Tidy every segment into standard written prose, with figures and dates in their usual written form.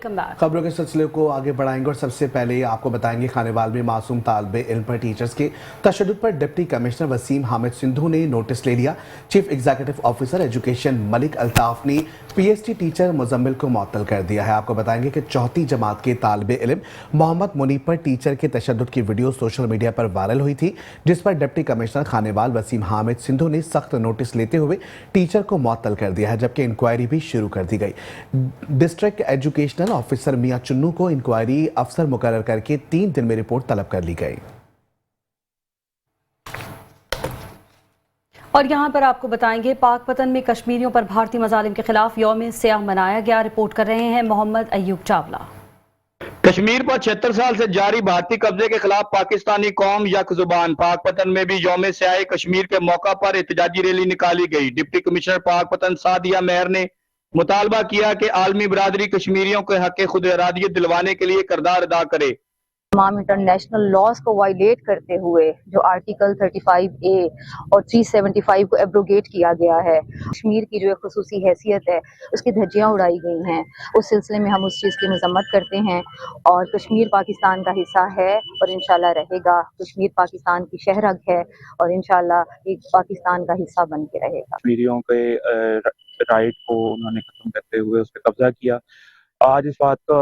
Welcome back. खबरों के सिलसिले को आगे बढ़ाएंगे और सबसे पहले आपको बताएंगे खानेवाल में मासूम तालिबे इल्म पर टीचर्स के तशद्दुद पर डिप्टी कमिश्नर वसीम हामिद सिंधु ने नोटिस ले लिया। Chief executive officer education Malik Altaf ने पीएचडी टीचर मुजम्मिल को मुअत्तल कर दिया है। आपको बताएंगे कि चौथी जमात के तालिबे इल्म मोहम्मद मुनीब पर टीचर के तशद्दुद की वीडियो सोशल मीडिया पर वायरल हुई थी, जिस पर डिप्टी कमिश्नर खानेवाल वसीम हामिद सिंधु ने सख्त नोटिस लेते हुए टीचर को मुअत्तल कर दिया है, जबकि इंक्वायरी भी शुरू कर दी गई। डिस्ट्रिक्ट एजुकेशनल ऑफिसर मियां चुन्नू को इंक्वायरी अफसर मुकर्रर करके 3 दिन में रिपोर्ट तलब कर ली गई। और यहाँ पर आपको बताएंगे पाकपतन में कश्मीरियों पर भारतीय मजालिम के खिलाफ यौम सियाह मनाया गया। रिपोर्ट कर रहे हैं मोहम्मद अयूब चावला। कश्मीर पर 76 साल से जारी भारतीय कब्जे के खिलाफ पाकिस्तानी कौम यकजुबान। पाकपतन में भी यौम सियाह कश्मीर के मौका पर एहतजाजी रैली निकाली गई। डिप्टी कमिश्नर पाकपतन सादिया मेहर ने मुतालबा किया कि आलमी बरादरी कश्मीरियों के हक खुद इरादियत दिलवाने के लिए किरदार अदा करे। तमाम इंटरनेशनल लॉज को वायलेट करते हुए जो आर्टिकल 35A और 375 को एब्रोगेट किया गया है, कश्मीर की जो एक खुसूसी हैसियत है उसकी धज्जियां उड़ाई गई हैं। उस सिलसिले में हम उस चीज़ की मजम्मत करते हैं और कश्मीर पाकिस्तान का हिस्सा है और इंशाल्लाह रहेगा। कश्मीर पाकिस्तान की शहरग है और इंशाल्लाह एक पाकिस्तान का हिस्सा बन के रहेगा। कश्मीरियों के राइट को उन्होंने खत्म करते हुए उस पर कब्जा किया। आज इस बात का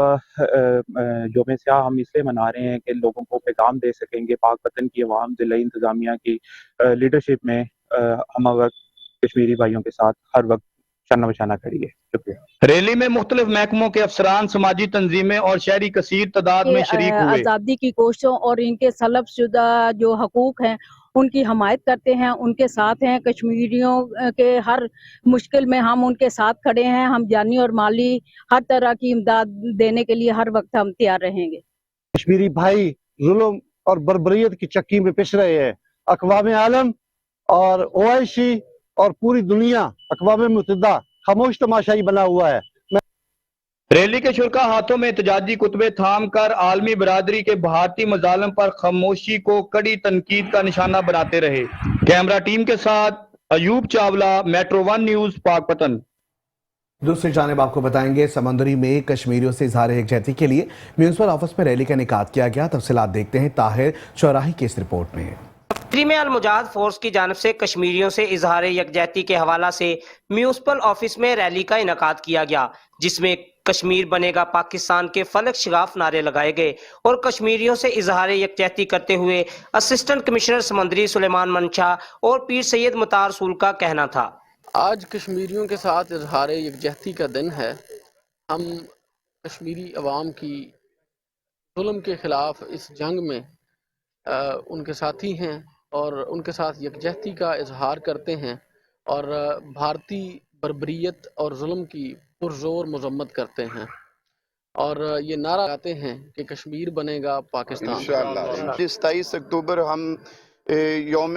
यौम सियाह हम इसलिए मना रहे हैं कि लोगों को पैगाम दे सकेंगे पाकपतन की अवाम ज़िला इंतज़ामिया की लीडरशिप में हम वक्त कश्मीरी भाइयों के साथ हर वक्त शाना बशाना खड़ी है। शुक्रिया। रैली में मुख्तलिफ महकमों के अफसरान, समाजी तंजीमें और शहरी कसीर तादाद में शरीक हुए। आज़ादी की कोशिशों और इनके सलब शुदा जो हकूक हैं उनकी हमायत करते हैं, उनके साथ हैं। कश्मीरियों के हर मुश्किल में हम उनके साथ खड़े हैं। हम जानी और माली हर तरह की इमदाद देने के लिए हर वक्त हम तैयार रहेंगे। कश्मीरी भाई जुल्म और बर्बरियत की चक्की में पिस रहे हैं। अक़वाम आलम और OIC और पूरी दुनिया अक़वाम मुत्तहिदा खामोश तमाशाई बना हुआ है। रैली के शुरका हाथों में एहतजाजी कुतबे थाम कर आलमी बरादरी के भारतीय मजालिम पर खामोशी को कड़ी तनकीद का निशाना बनाते रहे। कैमरा टीम के साथ अयूब चावला, मेट्रो 1 न्यूज, पाकपतन। दूसरी जानिब आपको बताएंगे समंदरी में कश्मीरियों से इजहार यकजहती के लिए म्यूनिसिपल ऑफिस में रैली का इनेकाद किया गया। तफसीलात देखते हैं ताहिर चौराही की इस रिपोर्ट में। दफ्तरी में अल-मुजाहिद फोर्स की जानिब से कश्मीरियों से इजहार यकजहती के हवाला से म्यूनिसिपल ऑफिस में रैली का इनेकाद किया गया, जिसमें कश्मीर बनेगा पाकिस्तान के फलक शिगाफ नारे लगाए गए और कश्मीरियों से इजहार यकजहती करते हुए असिस्टेंट कमिश्नर समंदरी सुलेमान मंशा और पीर सैयद मुतार रसूल का कहना था। आज कश्मीरियों के साथ इजहार यकजहती का दिन है। हम कश्मीरी अवाम की जुल्म के खिलाफ इस जंग में उनके साथी हैं और उनके साथ यकजहती का इजहार करते हैं और भारतीय बर्बरियत और जुल्म की पुरजोर मजम्मत करते हैं और ये नारा लगाते हैं कि कश्मीर बनेगा पाकिस्तान। इंशाअल्लाह 27 अक्टूबर हम यौम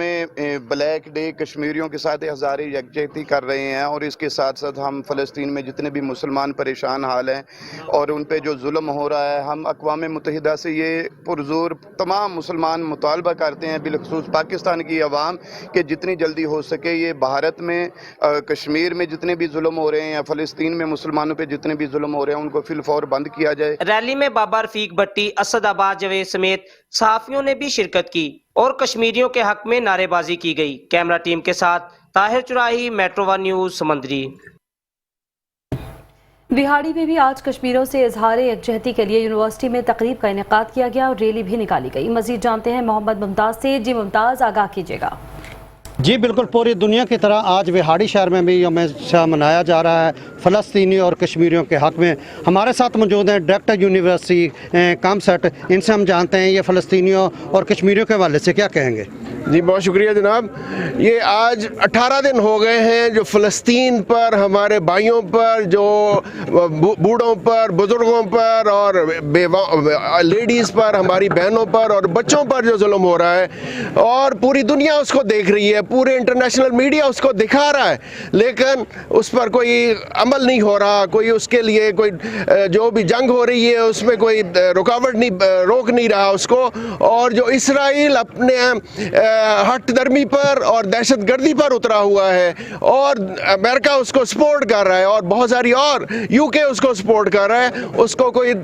ब्लैक डे कश्मीरियों के साथ इज़हार यकजहती कर रहे हैं और इसके साथ साथ हम फ़लस्तीन में जितने भी मुसलमान परेशान हाल हैं और उन पे जो जुल्म हो रहा है, हम अक़वाम मुत्तहिदा से ये पुरज़ोर तमाम मुसलमान मुतालबा करते हैं, बिलखसूस पाकिस्तान की अवाम के जितनी जल्दी हो सके ये भारत में कश्मीर में जितने भी जुल्म हो रहे हैं या फ़लस्तीन में मुसलमानों पर जितने भी जुल्म हो रहे हैं उनको फिलफौर बंद किया जाए। रैली में बाबा रफीक भट्टी, असदाबाद जवेद समेत सहाफ़ियों ने भी शिरकत की और कश्मीरियों के हक में नारेबाजी की गई। कैमरा टीम के साथ ताहिर चुराही, मेट्रो 1 न्यूज, समंदरी। बिहाड़ी में भी आज कश्मीरियों से इजहार यकजहती के लिए यूनिवर्सिटी में तकरीब का इनेकाद किया गया और रैली भी निकाली गई। मजीद जानते हैं मोहम्मद मुमताज से। जी मुमताज, आगाह कीजिएगा। जी बिल्कुल, पूरी दुनिया की तरह आज बिहाड़ी शहर में भी यौम सियाह मनाया जा रहा है फ़लस्तीनी और कश्मीरियों के हक़ में। हमारे साथ मौजूद हैं डायरेक्टर यूनिवर्सिटी कामसेट, इनसे हम जानते हैं ये फ़लस्तीनियों और कश्मीरियों के हवाले से क्या कहेंगे। जी बहुत शुक्रिया जनाब। ये आज 18 दिन हो गए हैं जो फ़लस्तीन पर, हमारे भाइयों पर, जो बूढ़ों पर, बुज़ुर्गों पर और लेडीज़ पर, हमारी बहनों पर और बच्चों पर जो जुल्म हो रहा है और पूरी दुनिया उसको देख रही है। पूरे इंटरनेशनल मीडिया उसको दिखा रहा है, लेकिन उस पर कोई अमल नहीं हो रहा, कोई उसके लिए कोई जो भी जंग हो रही है उसमें कोई रुकावट नहीं, रोक नहीं रहा उसको। और जो इसराइल अपने हट दर्मी पर और दहशतगर्दी पर उतरा हुआ है और अमेरिका उसको सपोर्ट कर रहा है और बहुत सारी और यूके उसको सपोर्ट कर रहा है, उसको कोई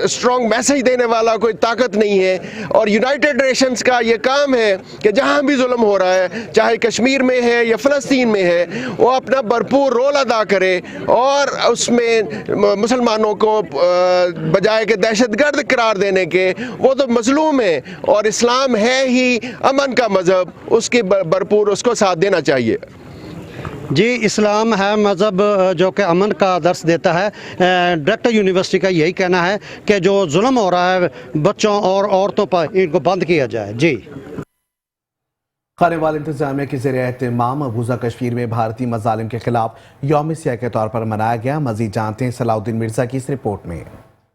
स्ट्रॉन्ग मैसेज देने वाला कोई ताकत नहीं है। और यूनाइटेड नेशंस का ये काम है कि जहाँ भी जुल्म हो रहा है, चाहे कश्मीर में है या फ़लस्तीन में है, वो अपना भरपूर रोल अदा करे और उसमें मुसलमानों को बजाय के दहशतगर्द करार देने के, वो तो मजलूम है और इस्लाम है ही अमन का मज़हब, उसकी भरपूर उसको साथ देना चाहिए। जी, इस्लाम है मज़हब जो कि अमन का दर्स देता है। डायरेक्टर यूनिवर्सिटी का यही कहना है कि जो जुल्म हो रहा है बच्चों और औरतों पर, इनको बंद किया जाए। जी, खानेवाल इंतजामिया के ज़रिए एहतमाम मकबूजा कश्मीर में भारतीय मज़ालिम के खिलाफ यौम सियाह के तौर पर मनाया गया। मज़ीद जानते हैं सलाउद्दीन मिर्ज़ा की इस रिपोर्ट में।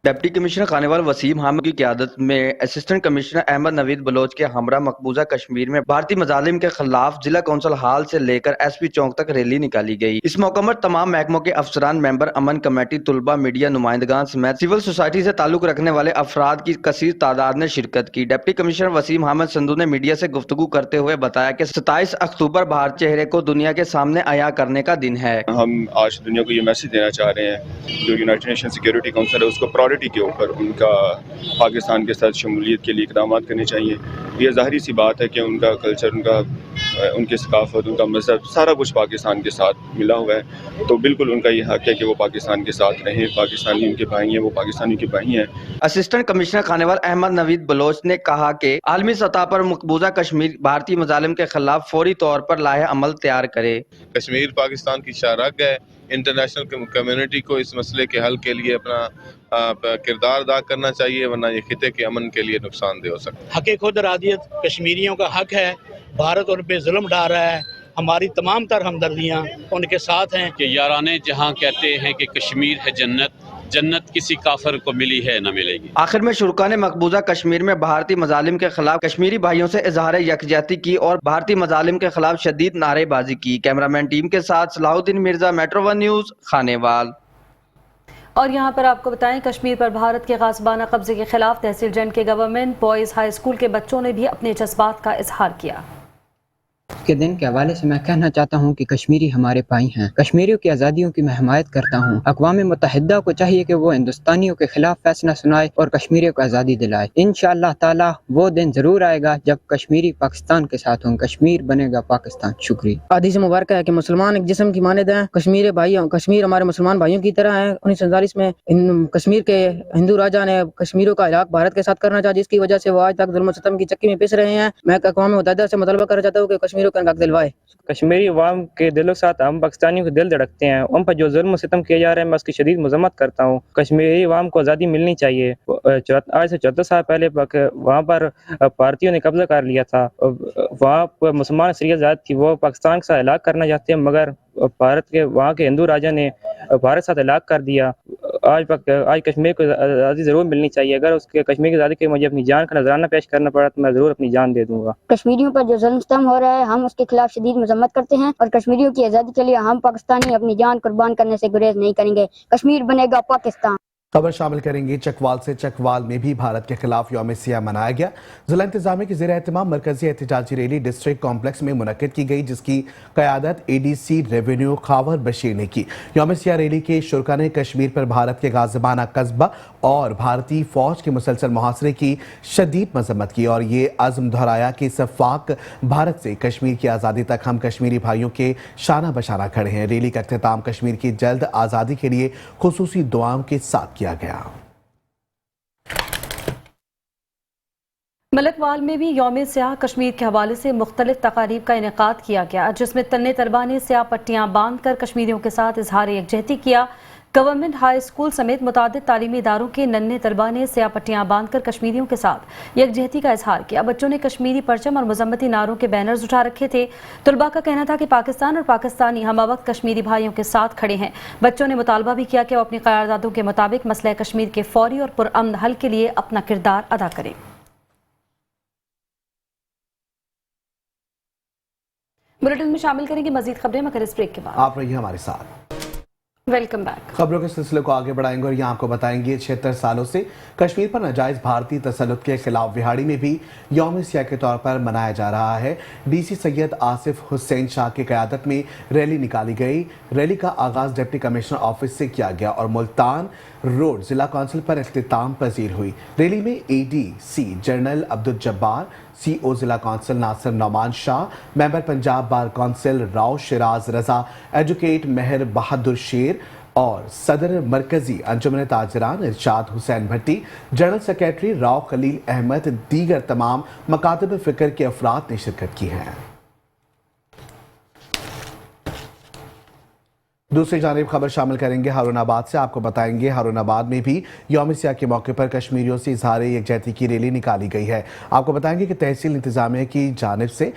डिप्टी कमिश्नर खानेवाल वसीम हामिद की क़यादत में असिस्टेंट कमिश्नर अहमद नवीद बलोच के हमरा मकबूजा कश्मीर में भारतीय मज़ालिम के खिलाफ जिला कौंसिल हाल से लेकर SP चौक तक रैली निकाली गई। इस मौके पर तमाम महकमों के अफसरान, मेंबर अमन कमेटी, तुलबा, मीडिया नुमाइंदगान समेत सिविल सोसाइटी से ताल्लुक रखने वाले अफराद की कसीर तादाद ने शिरकत की। डिप्टी कमिश्नर वसीम हामिद संधू ने मीडिया से गुफ्तगू करते हुए बताया कि 27 अक्टूबर भारत चेहरे को दुनिया के सामने अया करने का दिन है। हम आज दुनिया को ये मैसेज देना चाह रहे हैं, जो यूनाइटेड नेशन सिक्योरिटी काउंसिल है उसको प्रायोरिटी के ऊपर उनका पाकिस्तान के साथ शमूलियत के लिए इक़दाम करने चाहिए। ये ज़ाहिरी सी बात है कि उनका कल्चर, उनकी सकाफत, उनका मज़हब, सारा कुछ पाकिस्तान के साथ मिला हुआ है, तो बिल्कुल उनका ये हक़ है कि वो पाकिस्तान के साथ रहें। पाकिस्तानी उनके भाई हैं, वो पाकिस्तानी के भाई हैं। असिस्टेंट कमिश्नर खानेवाल अहमद नवीद बलोच ने कहा कि आलमी सतह पर मकबूजा कश्मीर भारतीय मज़ालिम के खिलाफ फौरी तौर पर लाहे अमल तैयार करे। कश्मीर पाकिस्तान की शाहराग है। इंटरनेशनल कम्युनिटी को इस मसले के हल के लिए अपना किरदार अदा करना चाहिए, वरना ये खिते के अमन के लिए नुकसानदेह हो सकता है। हक़ खुद इरादियत कश्मीरियों का हक है। भारत उन पे जुल्म ढा रहा है, हमारी तमाम तर हमदर्दियाँ उनके साथ हैं। कि याराने जहाँ कहते हैं कि कश्मीर है जन्नत, जन्नत किसी काफिर को मिली है न मिलेगी। आखिर में शुरा ने मकबूजा कश्मीर में भारतीय मज़ालिम के खिलाफ कश्मीरी भाइयों से इजहार यकजहती की और भारतीय मज़ालिम के खिलाफ शदीद नारेबाजी की। कैमरामैन टीम के साथ सलाहुद्दीन मिर्जा, मेट्रो 1 न्यूज़, खानेवाल। और यहाँ पर आपको बताएं, कश्मीर पर भारत के गासिबाना कब्जे के खिलाफ तहसील जंड के गवर्नमेंट बॉयज़ हाई स्कूल के बच्चों ने भी अपने जज्बात का इजहार किया। के दिन के हवाले से मैं कहना चाहता हूँ कि कश्मीरी हमारे भाई हैं। कश्मीरियों की आज़ादियों की मैं हिमायत करता हूँ। अक़वाम मुत्तहिदा को चाहिए कि वो हिंदुस्तानियों के खिलाफ फैसला सुनाए और कश्मीरियों को आज़ादी दिलाए। इंशाअल्लाह ताला वो दिन ज़रूर आएगा जब कश्मीरी पाकिस्तान के साथ हों। कश्मीर बनेगा पाकिस्तान। शुक्रिया। हदीस मुबारक है कि मुसलमान एक जिस्म की मानद हैं। कश्मीर हमारे मुसलमान भाइयों की तरह है। 1947 में कश्मीर के हिंदू राजा ने कश्मीरियों का इलाक़ भारत के साथ करना चाहा, जिसकी वजह से वो आज तक जुल्म सितम की चक्की में पिस रहे हैं। मैं अक़वाम मुत्तहिदा से मुतालबा करना चाहता हूँ कि कश्मीरियों का हक़ दिलवाए। कश्मीरी अवाम के दिलों के साथ हम पाकिस्तानियों के दिल धड़कते हैं। उन पर जो जुल्म सितम किया जा रहा है, मैं उसकी शदीद मज़म्मत करता हूँ। कश्मीरी अवाम को आज़ादी मिलनी चाहिए। आज से 14 साल पहले वहाँ पर भारतीयों ने कब्जा कर लिया था। वहाँ पर मुसलमान अक्सरियत ज़्यादा थी, वो पाकिस्तान के साथ इलाक़ करना चाहते हैं, मगर भारत के वहाँ के हिंदू राजा ने भारत के साथ इलाक़ कर दिया। आज कश्मीर को आज़ादी ज़रूर मिलनी चाहिए। अगर उसके कश्मीर की आज़ादी के मुझे अपनी जान का नजराना पेश करना पड़ा तो मैं ज़रूर अपनी जान दे दूंगा। कश्मीरियों पर जो जुल्म सितम हो रहा है, हम उसके खिलाफ शदीद मजम्मत करते हैं और कश्मीरियों की आज़ादी के लिए हम पाकिस्तानी अपनी जान कुर्बान करने से गुरेज नहीं करेंगे। कश्मीर बनेगा पाकिस्तान। खबर शामिल करेंगे चकवाल से। चकवाल में भी भारत के खिलाफ यौम सियाह मनाया गया। जिला इंतजामिया के ज़ेर एहतमाम मरकजी एहतजाजी रैली डिस्ट्रिक्ट कॉम्प्लेक्स में मुनक्किद की गई, जिसकी क़यादत ADC रेवेन्यू खावर बशीर ने की। यौम सियाह रैली के शुरा ने कश्मीर पर भारत के गाज़िबाना कस्बा और भारतीय फ़ौज के मुसलसल मुहासरे की शदीद मजम्मत की और ये अज़्म दोहराया कि सफ़ाक भारत से कश्मीर की आज़ादी तक हम कश्मीरी भाइयों के शाना बशाना खड़े हैं। रैली का अख्तिताम कश्मीर की जल्द आज़ादी के लिए खुसूसी दुआओं के साथ किया गया। मलकवाल में भी यौम सियाह कश्मीर के हवाले से मुख्तलिफ तकारीब का इनेकाद किया गया, जिसमें तन्ने तलबा ने सियाह पट्टियाँ बांध कर कश्मीरियों के साथ इजहार यकजहती किया। गवर्नमेंट हाई स्कूल समेत मुतादिद तालीमी इदारों के नन्हे तलबा ने सियाह पट्टियाँ बांध कर कश्मीरियों के साथ यकजहती का इजहार किया। बच्चों ने कश्मीरी परचम और मजम्मती नारों के बैनर्स उठा रखे थे। तलबा का कहना था कि पाकिस्तान और पाकिस्तानी हम वक्त कश्मीरी भाइयों के साथ खड़े हैं। बच्चों ने मुतालबा भी किया कि वो अपनी क़रारदादों के मुताबिक मसला कश्मीर के फौरी और पुरअमन हल के लिए अपना किरदार अदा करें। बुलेटिन में शामिल करेंगे मजीद खबरें मगर इस ब्रेक के बाद। आप रहिए हमारे साथ। Welcome back. खबरों के सिलसिले को आगे बढ़ाएंगे और यहाँ आपको बताएंगे 76 सालों से कश्मीर पर नाजायज भारतीय तसल्लुत के खिलाफ विहाड़ी में भी यौम सियाह के तौर पर मनाया जा रहा है। डीसी सैयद आसिफ हुसैन शाह की क़यादत में रैली निकाली गई। रैली का आगाज डिप्टी कमिश्नर ऑफिस से किया गया और मुल्तान रोड जिला काउंसिल पर इख्तिताम पजीर हुई। रैली में ADC general Abdul Jabbar, CO जिला council Nasir Nauman Shah, member Punjab bar council Rao Shiraz Raza, advocate Mehar Bahadur Sher और सदर मरकजी अंजुमन ताजरान इरशाद हुसैन भट्टी, जनरल सेक्रेटरी राव खलील अहमद, दीगर तमाम मकातब फ़िक्र के अफराद ने शिरकत की है। दूसरी जानिब खबर शामिल करेंगे हारूनाबाद से। आपको बताएंगे हारूनाबाद में भी यौम सियाह के मौके पर कश्मीरियों से इजहार यकजहती की रैली निकाली गई है। आपको बताएंगे कि तहसील इंतजामिया की जानिब से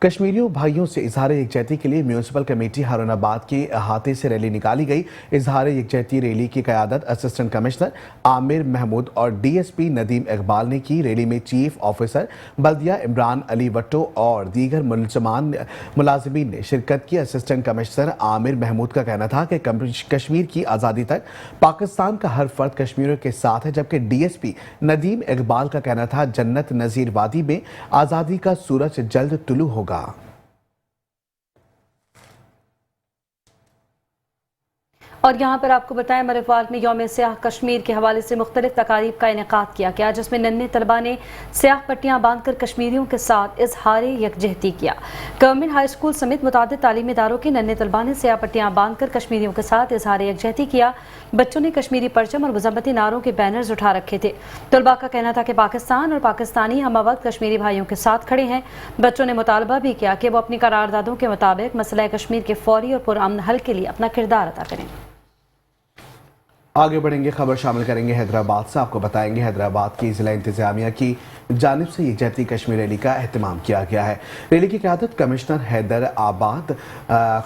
कश्मीरियों भाइयों से इजहार यकजहती के लिए म्यूनसिपल कमेटी हारूनाबाद के अहाते से रैली निकाली गई। इजहार यकजहती रैली की क़यादत असिस्टेंट कमिश्नर आमिर महमूद और DSP नदीम इकबाल ने की। रैली में चीफ ऑफिसर बल्दिया इमरान अली वट्टो और दीगर मुलाजिमीन ने शिरकत की। असिस्टेंट कमिश्नर आमिर महमूद का कहना था कि कश्मीर की आज़ादी तक पाकिस्तान का हर फर्द कश्मीरियों के साथ है, जबकि DSP नदीम इकबाल का कहना था जन्नत नज़ीर वादी में आज़ादी का सूरज जल्द तुलू होगा। और यहाँ पर आपको बताएं मरवाल में यौम सियाह कश्मीर के हवाले से मुख्तलिफ तकारीब का इनेकाद किया गया, जिसमें नन्हे तलबा ने सियाह पट्टियाँ बांधकर कश्मीरियों के साथ इजहार यकजहती किया। गवर्नमेंट हाई स्कूल समेत मुतादिद तालीमी इदारों के नन्हे तलबा ने सियाह पट्टियाँ बांधकर कश्मीरियों के साथ इजहार यकजहती किया। बच्चों ने कश्मीरी परचम और मजम्मती नारों के बैनर्स उठा रखे थे। तलबा का कहना था कि पाकिस्तान और पाकिस्तानी हम वक्त कश्मीरी भाइयों के साथ खड़े हैं। बच्चों ने मुतालबा भी किया कि वो अपनी करारदादों के मुताबिक मसला कश्मीर के फौरी और पुरअमन हल के लिए अपना किरदार अदा करें। आगे बढ़ेंगे, खबर शामिल करेंगे हैदराबाद से। आपको बताएंगे हैदराबाद की जिला इंतजामिया की जानिब से यकजहती कश्मीर रैली का एहतमाम किया गया है। रैली की क़यादत कमिश्नर हैदर आबाद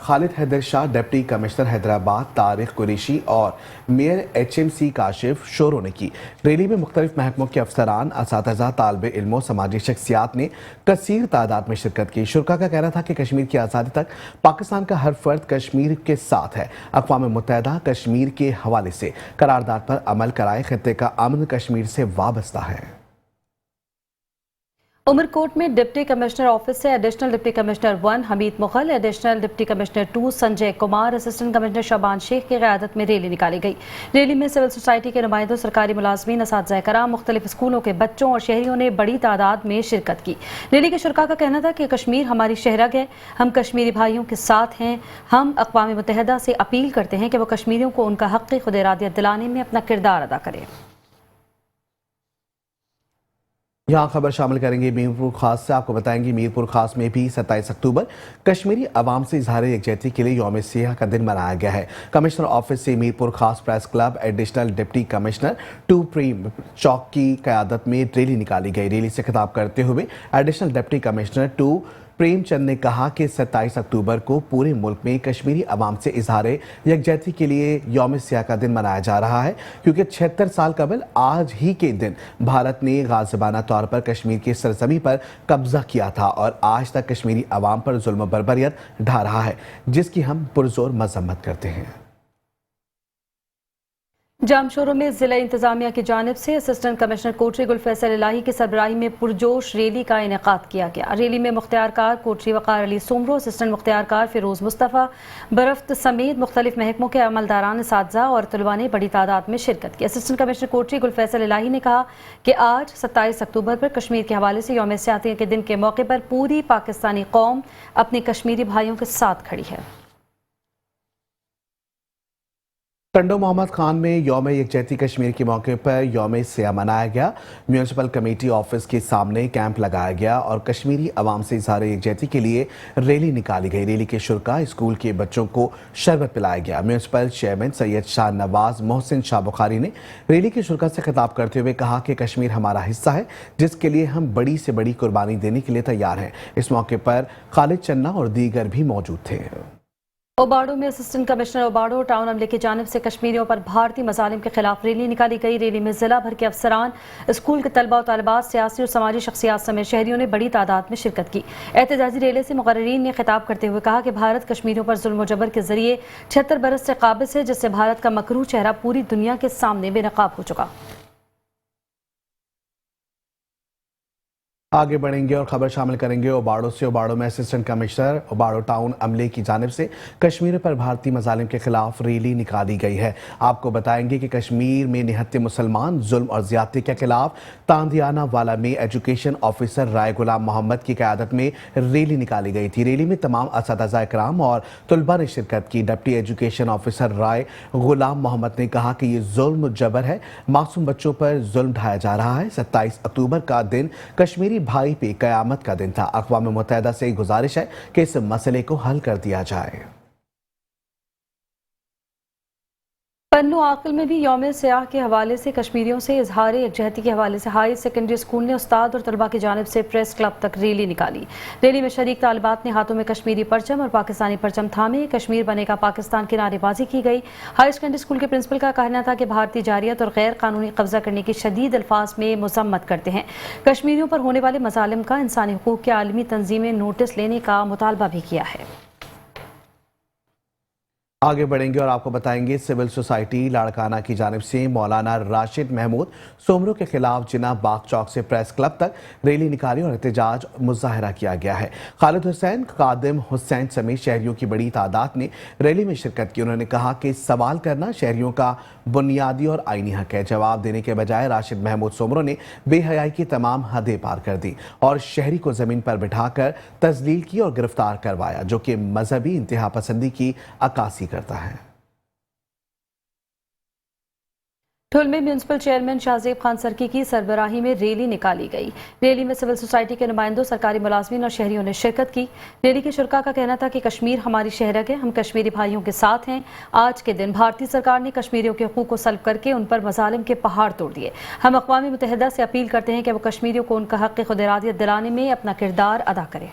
खालिद हैदर शाह, डिप्टी कमिश्नर हैदराबाद तारिक कुरैशी और मेयर HMC काशिफ शोरों ने की। रैली में मुख्तलिफ महकमों के अफसरान, असातिज़ा, तालिब इल्मों, समाजी शख्सियात ने कसीर तादाद में शिरकत की। शुरका का कहना था कि कश्मीर की आज़ादी तक पाकिस्तान का हर फर्द कश्मीर के साथ है। अक़वाम मुत्तहिदा कश्मीर के हवाले से करारदाद पर अमल कराए, खित्ते का अमन कश्मीर से वाबस्ता है। उमरकोट में डिप्टी कमिश्नर ऑफिस से additional deputy commissioner 1 Hameed Mughal, additional deputy commissioner 2 Sanjay Kumar, assistant commissioner Shaban Sheikh की क़यादत में रैली निकाली गई। रैली में सिविल सोसाइटी के नुमाइंदों, सरकारी मुलाजमीन, असातिज़ा कराम, मुख्तलिफ स्कूलों के बच्चों और शहरियों ने बड़ी तादाद में शिरकत की। रैली के शुरका का कहना था कि कश्मीर हमारी शहरग है, हम कश्मीरी भाइयों के साथ हैं। हम अक़वाम मुत्तहिदा से अपील करते हैं कि वो कश्मीरियों को उनका हक़ खुद इरादियत दिलाने में अपना किरदार अदा करें। यहाँ खबर शामिल करेंगे मीरपुर खास से। आपको बताएंगे मीरपुर खास में भी 27 अक्टूबर कश्मीरी अवाम से इजहार यकजहती के लिए यौम सियाह का दिन मनाया गया है। कमिश्नर ऑफिस से मीरपुर खास press club, additional deputy commissioner 2 प्रेम चौक की क़यादत में रैली निकाली गई। रैली से खिताब करते हुए एडिशनल डिप्टी कमिश्नर 2 प्रेमचंद ने कहा कि 27 अक्टूबर को पूरे मुल्क में कश्मीरी अवाम से इजहार यकजहती के लिए यौम सियाह का दिन मनाया जा रहा है, क्योंकि 76 साल कबल आज ही के दिन भारत ने गाज़िबाना तौर पर कश्मीर की सरजमी पर कब्जा किया था और आज तक कश्मीरी अवाम पर जुल्म बर्बरियत ढा रहा है, जिसकी हम पुरजोर मजम्मत करते हैं। जामशोरों में जिला इंतजामिया की जानिब से असिस्टेंट कमिश्नर कोटरी गुलफैसल इलाही की सरबराही में पुरजोश रैली का इनेकाद किया गया। रैली में मुख्तियारकार कोटरी वक़ार अली सोमरो, असिस्टेंट मुख्तियारकार फिरोज मुस्तफ़ा बरफ्त समेत मुख्तलिफ महकमों के अमलदारान, असातिज़ा और तलबा ने बड़ी तादाद में शिरकत की। असिस्टेंट कमिश्नर कोटरी गुलफैसल इलाही ने कहा कि आज 27 अक्टूबर पर कश्मीर के हवाले से यौम सियाह के दिन के मौके पर पूरी पाकिस्तानी कौम अपने कश्मीरी भाइयों के साथ खड़ी है। टंडो मोहम्मद खान में यौम यकजहती कश्मीर के मौके पर यौम सियाह मनाया गया। म्यूनसिपल कमेटी ऑफिस के सामने कैंप लगाया गया और कश्मीरी अवाम से इजहार यकजहती के लिए रैली निकाली गई। रैली के शुरका स्कूल के बच्चों को शरबत पिलाया गया। म्यूनसिपल चेयरमैन सैयद शाह नवाज मोहसिन शाह बुखारी ने रैली के शुरका से खिताब करते हुए कहा कि कश्मीर हमारा हिस्सा है, जिसके लिए हम बड़ी से बड़ी कुर्बानी देने के लिए तैयार हैं। इस मौके पर खालिद चन्ना और दीगर भी मौजूद थे। ओबाड़ो में असिस्टेंट कमिश्नर ओबाड़ो टाउन अमले की जानिब से कश्मीरियों पर भारतीय मजालिम के खिलाफ रैली निकाली गई। रैली में जिला भर के अफसरान, स्कूल के तलबा और तालिबात, सियासी और समाजी शख्सियात समेत शहरियों ने बड़ी तादाद में शिरकत की। एहतजाजी रैली से मुकर्रीरीन ने खिताब करते हुए कहा कि भारत कश्मीरियों पर जुल्म जबर के जरिए 76 बरस से काबिज है, जिससे भारत का मकरूह चेहरा पूरी दुनिया के सामने बेनकाब हो चुका। आगे बढ़ेंगे और खबर शामिल करेंगे ओबाड़ो से। ओबाड़ो में असिस्टेंट कमिश्नर ओबाड़ो टाउन अमले की जानिब से कश्मीर पर भारतीय मजालिम के खिलाफ रैली निकाली गई है। आपको बताएंगे कि कश्मीर में निहत्ते मुसलमान जुल्म और ज्यादती के खिलाफ तांदियाना वाला में एजुकेशन ऑफिसर राय गुलाम मोहम्मद की क़यादत में रैली निकाली गई थी। रैली में तमाम असातिज़ा इकराम और तलबा ने शिरकत की। डिप्टी एजुकेशन ऑफिसर राय गुलाम मोहम्मद ने कहा कि ये जुल्म जबर है, मासूम बच्चों पर जुल्म ढाया जा रहा है। 27 अक्टूबर का दिन कश्मीरी भाई पे कयामत का दिन था। अक़वाम मुत्तहिदा से गुजारिश है कि इस मसले को हल कर दिया जाए। पन्नू आकल में भी यौम सियाह के हवाले से कश्मीरियों से इजहार यकजहती के हवाले से हाई सेकेंडरी स्कूल ने उस्ताद और तलबा की जानिब से प्रेस क्लब तक रैली निकाली। रैली में शरीक तालिबात ने हाथों में कश्मीरी परचम और पाकिस्तानी परचम थामे कश्मीर बनेगा पाकिस्तान की नारेबाजी की गई। हाई सेकेंडरी स्कूल के प्रिंसिपल का कहना था कि भारतीय जारियत और गैर कानूनी कब्जा करने की शदीद अल्फाज में मजम्मत करते हैं। कश्मीरियों पर होने वाले मजालिम का इंसानी हुकूक की आलमी तंजीमें नोटिस लेने का मुतालबा भी किया है। आगे बढ़ेंगे और आपको बताएंगे सिविल सोसाइटी लाड़काना की जानिब से मौलाना राशिद महमूद सोमरो के खिलाफ जिना बाग चौक से प्रेस क्लब तक रैली निकाली और एहतजाज मुजाहरा किया गया है। खालिद हुसैन, कादिम हुसैन समेत शहरियों की बड़ी तादाद ने रैली में शिरकत की। उन्होंने कहा कि सवाल करना शहरियों का बुनियादी और आईनी हक है। जवाब देने के बजाय राशिद महमूद सोमरो ने बेहयाई की तमाम हदें पार कर दी और शहरी को जमीन पर बिठाकर तजलील की और गिरफ्तार करवाया, जो कि मजहबी इंतहा पसंदी की अक्कासी करता है। ठुल में म्यूनसिपल चेयरमैन शाहजेब खान सरकी की सरबराही में रैली निकाली गई। रैली में सिविल सोसाइटी के नुमाइंदों, सरकारी मुलाजमीन और शहरियों ने शिरकत की। रैली के शुरका का कहना था कि कश्मीर हमारी शहरक है, हम कश्मीरी भाइयों के साथ हैं। आज के दिन भारतीय सरकार ने कश्मीरियों के हकूक को सल्ब करके उन पर मजालिम के पहाड़ तोड़ दिए। हम अक़वाम मुत्तहिदा से अपील करते हैं कि वो कश्मीरियों को उनका हक़ खुद इरादियत दिलाने में अपना किरदार अदा करें।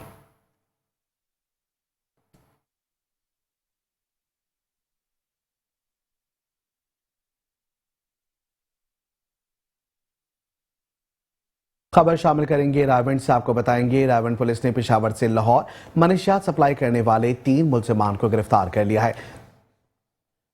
खबर शामिल करेंगे रायवंड से। आपको बताएंगे रायवंड पुलिस ने पेशावर से लाहौर मनशियात सप्लाई करने वाले 3 मुल्ज़िमान को गिरफ्तार कर लिया है।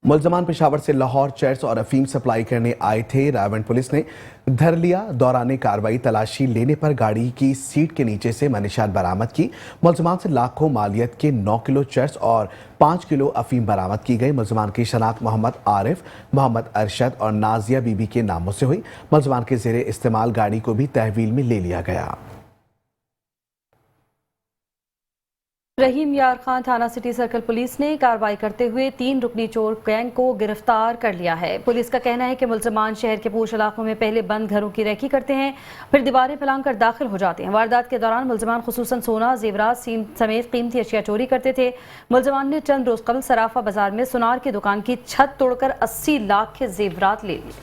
मुल्ज़िमान पेशावर से लाहौर चरस और अफीम सप्लाई करने आए थे। रायवंड पुलिस ने धर लिया। दौरान कार्रवाई तलाशी लेने पर गाड़ी की सीट के नीचे से मनशियात बरामद की। मुल्ज़िमान से लाखों मालियत के 9 किलो चरस और 5 किलो अफीम बरामद की गई। मुल्ज़िमान की शनाख्त मोहम्मद आरिफ, मोहम्मद अरशद और नाजिया बीबी के नामों से हुई। मुल्ज़िमान के ज़ेरे इस्तेमाल गाड़ी को भी तहवील में ले लिया गया। रहीम यार खान थाना सिटी सर्कल पुलिस ने कार्रवाई करते हुए 3 रुकनी चोर गैंग को गिरफ्तार कर लिया है। पुलिस का कहना है कि मुल्ज़िमान शहर के पूछ इलाकों में पहले बंद घरों की रेकी करते हैं, फिर दीवारें फैलाकर दाखिल हो जाते हैं। वारदात के दौरान मुल्ज़िमान खुसूसन सोना, जेवरात समेत कीमती अशिया चोरी करते थे। मुल्ज़िमान ने चंद रोज कबल सराफा बाजार में सुनार की दुकान की छत तोड़कर 80 लाख के जेवरात ले लिए।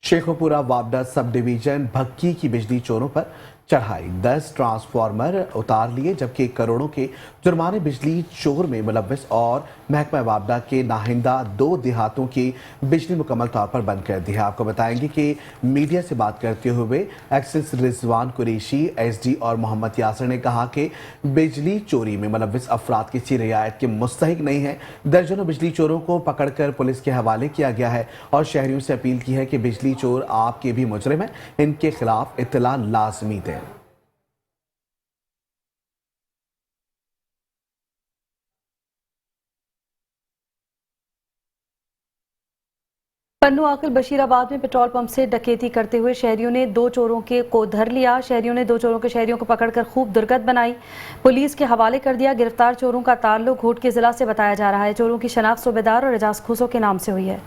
शेखोपुरा वापडा सब डिवीजन भक्की की बिजली चोरों पर चढ़ाई। 10 ट्रांसफार्मर उतार लिए, जबकि करोड़ों के जुर्माने बिजली चोर में मुलव्वस और महकमा वापडा के नाहिंदा 2 देहातों की बिजली मुकम्मल तौर पर बंद कर दी है। आपको बताएंगे कि मीडिया से बात करते हुए एक्सेस रिजवान कुरैशी, एसडी और मोहम्मद यासर ने कहा कि बिजली चोरी में मुलव्वस अफराद किसी रियायत के मुस्तहिक नहीं है। दर्जनों बिजली चोरों को पकड़कर पुलिस के हवाले किया गया है और शहरियों से अपील की है कि बिजली चोर आपके भी मुजरिम हैं, इनके खिलाफ इत्तला लाजमी दें। पन्नू आकल बशीराबाद में पेट्रोल पंप से डकैती करते हुए शहरियों ने 2 चोरों को धर लिया। शहरियों ने 2 चोरों के शहरियों को पकड़कर खूब दुर्गत बनाई, पुलिस के हवाले कर दिया। गिरफ्तार चोरों का ताल्लुक घोट के जिला से बताया जा रहा है। चोरों की शनाख्त सूबेदार और एजाज खुसो के नाम से हुई है।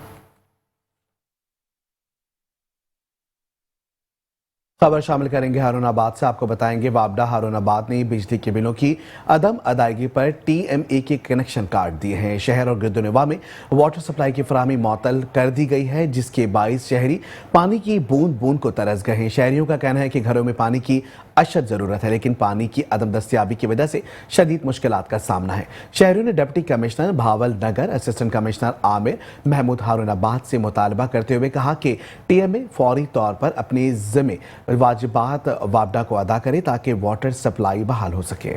खबर शामिल करेंगे हारूनाबाद से। आपको बताएंगे वापडा हारूनाबाद ने बिजली के बिलों की अदम अदायगी पर TMA के कनेक्शन काट दिए हैं। शहर और गिरदोनवा में वाटर सप्लाई की फराहमी मअतल कर दी गई है, जिसके बाइस शहरी पानी की बूंद बूंद को तरस गए हैं। शहरियों का कहना है कि घरों में पानी की अशद ज़रूरत है, लेकिन पानी की अदम दस्तियाबी की वजह से शदीद मुश्किलात का सामना है। शहरियों ने डिप्टी कमिश्नर भावल नगर, असिस्टेंट कमिश्नर आमिर महमूद हारूनाबाद से मुतालबा करते हुए कहा कि TMA फौरी तौर पर अपने ज़िम्मे वाजिबात वापडा को अदा करे ताकि वाटर सप्लाई बहाल हो सके।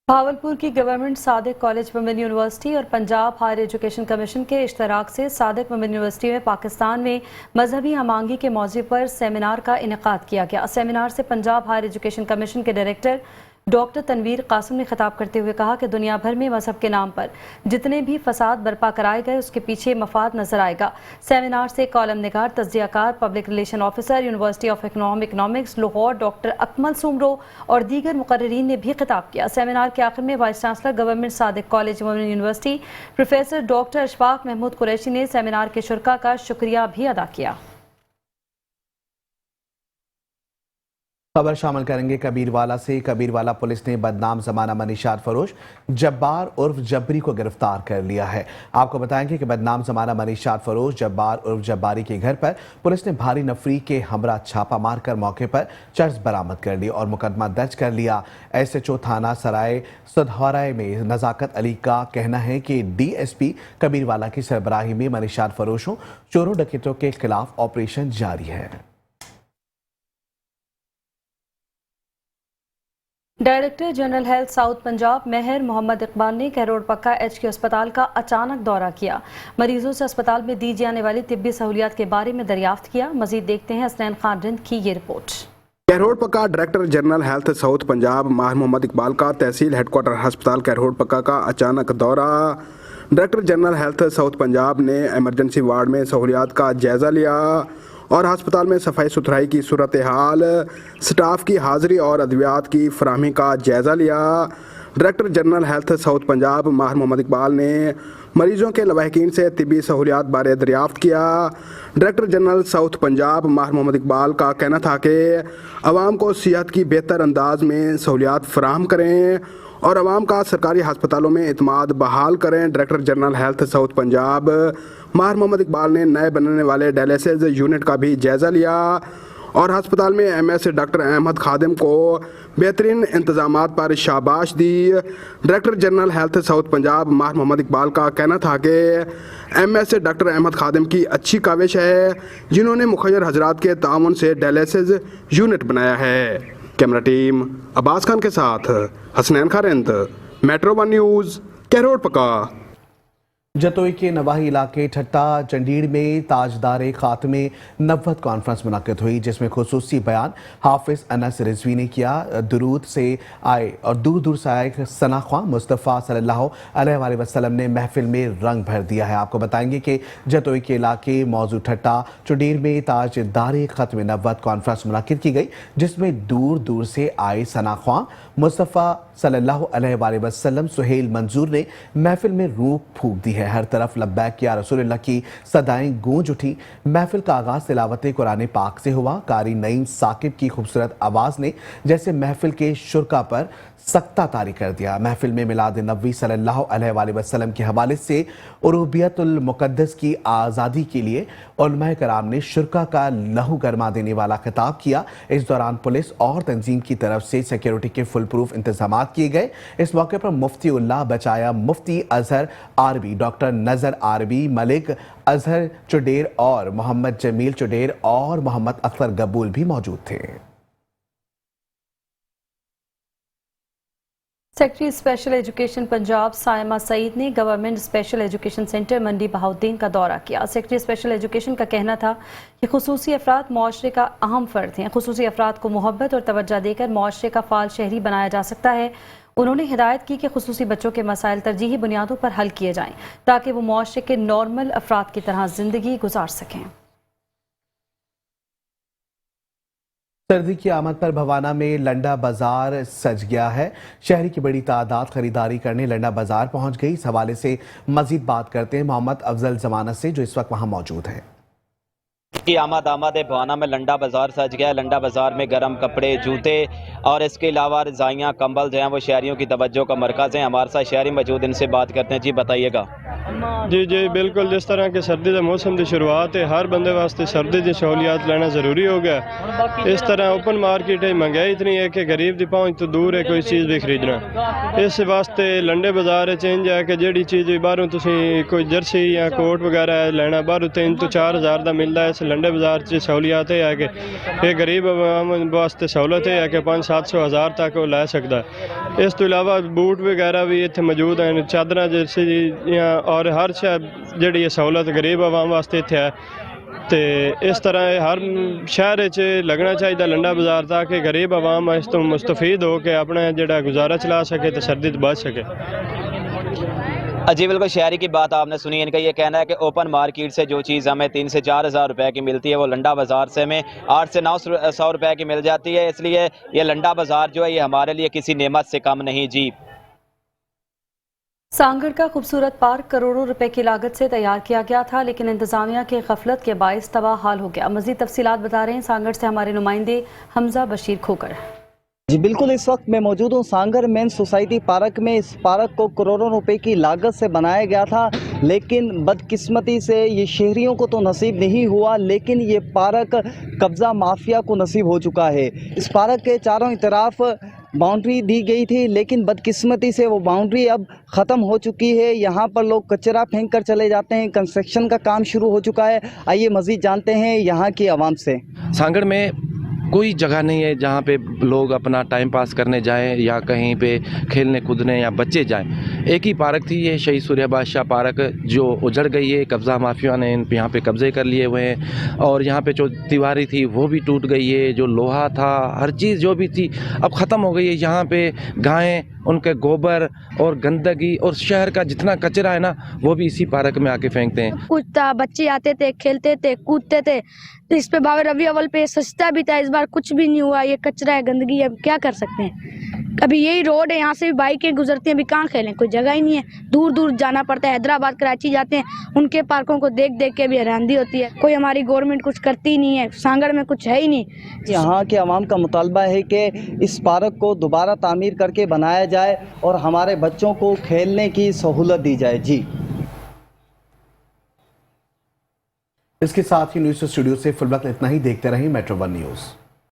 भावलपुर की government Sadiq college women university और पंजाब हायर एजुकेशन कमीशन के इश्तराक से सादिक वुमेन यूनिवर्सिटी में पाकिस्तान में मजहबी हमआहंगी के मौजू पर सेमिनार का इनेकाद किया गया। सेमिनार से पंजाब हायर एजुकेशन कमीशन के डायरेक्टर डॉक्टर तनवीर कासिम ने खिताब करते हुए कहा कि दुनिया भर में मजहब के नाम पर जितने भी फसाद बर्पा कराए गए उसके पीछे मफाद नजर आएगा। सेमिनार से कॉलम निगार, तज्जियाकार, public relation officer, university of economics Lahore doctor Akmal Soomro और दीगर मुकर्रिरीन ने भी खिताब किया। सेमिनार के आखिर में vice chancellor government Sadiq college women university professor doctor Ashfaq Mahmood Qureshi ने सेमिनार के शुरका का शुक्रिया भी अदा किया। खबर शामिल करेंगे कबीरवाला से। कबीरवाला पुलिस ने बदनाम जमाना मनीषात फरोश जब्बार उर्फ जब्बरी को गिरफ्तार कर लिया है। आपको बताएंगे कि बदनाम जमाना मनीषात फरोश जब्बार उर्फ जब्बारी के घर पर पुलिस ने भारी नफरी के हमरा छापा मारकर मौके पर चर्च बरामद कर ली और मुकदमा दर्ज कर लिया। SHO थाना सराय सुधौराय में नजाकत अली का कहना है कि DSP कबीरवाला की सरबराही में मनीषात फरोशों चोरों डकैतों के खिलाफ ऑपरेशन जारी है। Director general health south Punjab Mehar Mohammad Iqbal ने कहरोड़ पक्का HQ अस्पताल का अचानक दौरा किया। मरीजों से अस्पताल में दी जाने वाली तिब्बी सहूलियात के बारे में दरियाफ्त किया। मजीद देखते हैं हसनैन खान रिंद की ये रिपोर्ट। कहरोड़ पक्का director general health south Punjab Mahir Mohammad Iqbal का तहसील हेडक्वार्टर अस्पताल कहरोड़ पक्का का अचानक दौरा। Director general health south Punjab ने एमरजेंसी वार्ड में सहूलियात का जायजा लिया और अस्पताल में सफाई सुथराई की सूरत हाल, स्टाफ की हाजिरी और अद्वियात की फराहमी का जायजा लिया। Director general health south Punjab Mahir Mohammad Iqbal ने मरीजों के लवाहिकीन से तिब्बी सहूलियात बारे दरियाफ्त किया। Director general south Punjab Mahir Mohammad Iqbal का कहना था कि अवाम को सेहत की बेहतर अंदाज में सहूलियात फराहम करें और अवाम का सरकारी हस्पतालों में इत्माद बहाल करें। Director general health south Punjab Mahir Mohammad Iqbal ने नए बनने वाले डायलिसिस यूनिट का भी जायजा लिया और अस्पताल में MS डॉक्टर अहमद खादिम को बेहतरीन इंतजामात पर शाबाश दी। Director general health south Punjab Mahir Mohammad Iqbal का कहना था कि MS डॉक्टर अहमद खादिम की अच्छी काविश है, जिन्होंने मुखय्यर हजरात के ताउन से डायलिसिस यूनिट बनाया है। कैमरा टीम अब्बास खान के साथ हसनैन खारिंद, मेट्रो 1 न्यूज़, कहरोड़ पक्का। जतोई के नवाही इलाके ठट्टा चंडीड़ में ताजदार खात्मे नब्वत कॉन्फ्रेंस मुनक्किद हुई, जिसमें खुसूसी बयान हाफिज अनस रिजवी ने किया। दुरूद से आए और दूर दूर से आए सना ख्वां मुस्तफ़ा सल्लल्लाहु अलैहि वसल्लम ने महफिल में रंग भर दिया है। आपको बताएंगे कि जतोई के इलाके मौजूद ठट्टा चंडीड़ में ताजदार खात्मे नब्वत कॉन्फ्रेंस मुनक्किद की गई, जिसमें दूर दूर से आए सना ख्वां मुस्तफ़ा सल्लल्लाहु अलैहि वसल्लम सुहेल मंजूर ने महफिल में रूह फूंक दी है। हर तरफ लब्बैक या रसूलुल्लाह की सदाएं गूंज उठी। महफिल का आगाज तिलावत कुरान पाक से हुआ। कारी नईम साकिब की खूबसूरत आवाज़ ने जैसे महफिल के शुरका पर सख्ता तारी कर दिया। महफिल में मिलाद नबी सल्लल्लाहु अलैहि वसल्लम के हवाले से उरूबियतुल मुक़द्दस की आज़ादी के लिए उलमाए कराम ने शुरका का लहू गरमा देने वाला खिताब किया। इस दौरान पुलिस और तंजीम की तरफ से सिक्योरिटी के फुल प्रूफ इंतजाम किए गए। इस मौके पर मुफ्ती उल्लाह बचाया, मुफ्ती अजहर आरबी, डॉक्टर नजर आरबी, मलिक अजहर चुडेर और मोहम्मद जमील चुडेर और मोहम्मद अख्तर गबूल भी मौजूद थे। Secretary special education Punjab Saima Saeed ने government special education centre Mandi Bahauddin का दौरा किया। सेक्रेटरी स्पेशल एजुकेशन का कहना था कि खुसूसी अफराद मुआशरे का अहम फ़र्द हैं। खुसूसी अफराद को मोहब्बत और तवज्जो देकर मुआशरे का फ़ाल शहरी बनाया जा सकता है। उन्होंने हिदायत की कि खुसूसी बच्चों के मसाइल तरजीही बुनियादों पर हल किए जाएँ ताकि वो मुआशरे के नॉर्मल अफराद की तरह ज़िंदगी गुजार सकें। सर्दी की आमद पर भवाना में लंडा बाजार सज गया है। शहरी की बड़ी तादाद खरीदारी करने लंडा बाजार पहुंच गई। इस हवाले से मजीद बात करते हैं मोहम्मद अफजल जमानत से, जो इस वक्त वहां मौजूद है। की आमद है। भवाना में लंडा बाज़ार सज गया है। लंडा बाज़ार में गर्म कपड़े, जूते और इसके अलावा रज़ाइयाँ, कंबल जो हैं वो शहरियों की तवज्जो का मरकज़ हैं। हमारे साथ शहरी मौजूद, इनसे बात करते हैं। जी बताइएगा। जी बिल्कुल, जिस तरह के सर्दी के मौसम की शुरुआत है, हर बंदे वास्ते सर्दी की सहूलियात लेना ज़रूरी हो गया। इस तरह ओपन मार्केट है, महंगाई इतनी है कि गरीब की पहुँच तो दूर है कोई चीज़ भी खरीदना। इस वास्ते लंडे बाज़ार चेंज है कि जिहड़ी चीज़ बाहरों तुसीं कोई जर्सी या कोट वगैरह लेना बाहरों 3 तो 4 हज़ार का मिलता है। इस लंडे बाज़ार की सहूलियात है कि ये गरीब आवाम वास्ते सहूलत है कि 500-700 हज़ार तक वो लै सकता है। इस तो इलावा बूट वगैरह भी इत्थे मौजूद हैं, चादर जर्सी और हर जी सहूलत गरीब आवाम वास्ते इत्थे है। तो इस तरह हर शहर लगना चाहिए लंडा बाज़ार ताकि गरीब आवाम इस तो मुस्तफीद हो के अपना जोड़ा गुजारा चला सके तो सर्दी तो बच सके। जी बिल्कुल, शहरी की बात आपने सुनी। इनका ये कहना है कि ओपन मार्केट से जो चीज़ हमें 3 से 4 हज़ार रुपए की मिलती है वो लंडा बाज़ार से हमें 8 से 900 रुपए की मिल जाती है। इसलिए ये लंडा बाज़ार जो है ये हमारे लिए किसी नेमत से कम नहीं। जी सांगड़ का खूबसूरत पार्क करोड़ों रुपए की लागत से तैयार किया गया था, लेकिन इंतजामिया की गफलत के बायस तबाह हाल हो गया। मजीद तफसीलात बता रहे हैं सांगड़ से हमारे नुमाइंदे हमजा बशीर खोकर। जी बिल्कुल, इस वक्त मैं मौजूद हूँ सांगड़ मेन सोसाइटी पार्क में। इस पार्क को करोड़ों रुपए की लागत से बनाया गया था, लेकिन बदकिस्मती से ये शहरियों को तो नसीब नहीं हुआ, लेकिन ये पार्क कब्ज़ा माफिया को नसीब हो चुका है। इस पार्क के चारों तरफ बाउंड्री दी गई थी, लेकिन बदकिस्मती से वो बाउंड्री अब ख़त्म हो चुकी है। यहाँ पर लोग कचरा फेंक कर चले जाते हैं। कंस्ट्रक्शन का काम शुरू हो चुका है। आइए मज़ीद जानते हैं यहाँ की आवाम से। सांगड़ में कोई जगह नहीं है जहाँ पे लोग अपना टाइम पास करने जाएं या कहीं पे खेलने कूदने या बच्चे जाएं। एक ही पार्क थी, ये शहीद सूर्या बादशाह पार्क, जो उजड़ गई है। कब्ज़ा माफिया ने यहाँ पे कब्ज़े कर लिए हुए हैं और यहाँ पे जो दीवारी थी वो भी टूट गई है। जो लोहा था, हर चीज़ जो भी थी अब ख़त्म हो गई है। यहाँ पे गायें, उनके गोबर और गंदगी और शहर का जितना कचरा है ना वो भी इसी पार्क में आके फेंकते हैं। कुछ था, बच्चे आते थे, खेलते थे, कूदते थे, तो इस पे बाबा रबी अव्वल पे सस्ता भी था। इस बार कुछ भी नहीं हुआ, ये कचरा है, गंदगी है, अब क्या कर सकते हैं। अभी यही रोड है, यहाँ से भी बाइकें गुजरती हैं, अभी कहाँ खेलें, कोई जगह ही नहीं है। दूर दूर जाना पड़ता है, हैदराबाद कराची जाते हैं, उनके पार्कों को देख देख के भी हैरानी होती है। कोई हमारी गवर्नमेंट कुछ करती नहीं है, सांगड़ में कुछ है ही नहीं। यहाँ के अवाम का मुतालबा है कि इस पार्क को दोबारा तामीर करके बनाया जाए और हमारे बच्चों को खेलने की सहूलत दी जाए। जी इसके साथ ही न्यूज़ स्टूडियो से फिल वक्त इतना ही। देखते रहें मेट्रो 1 न्यूज़।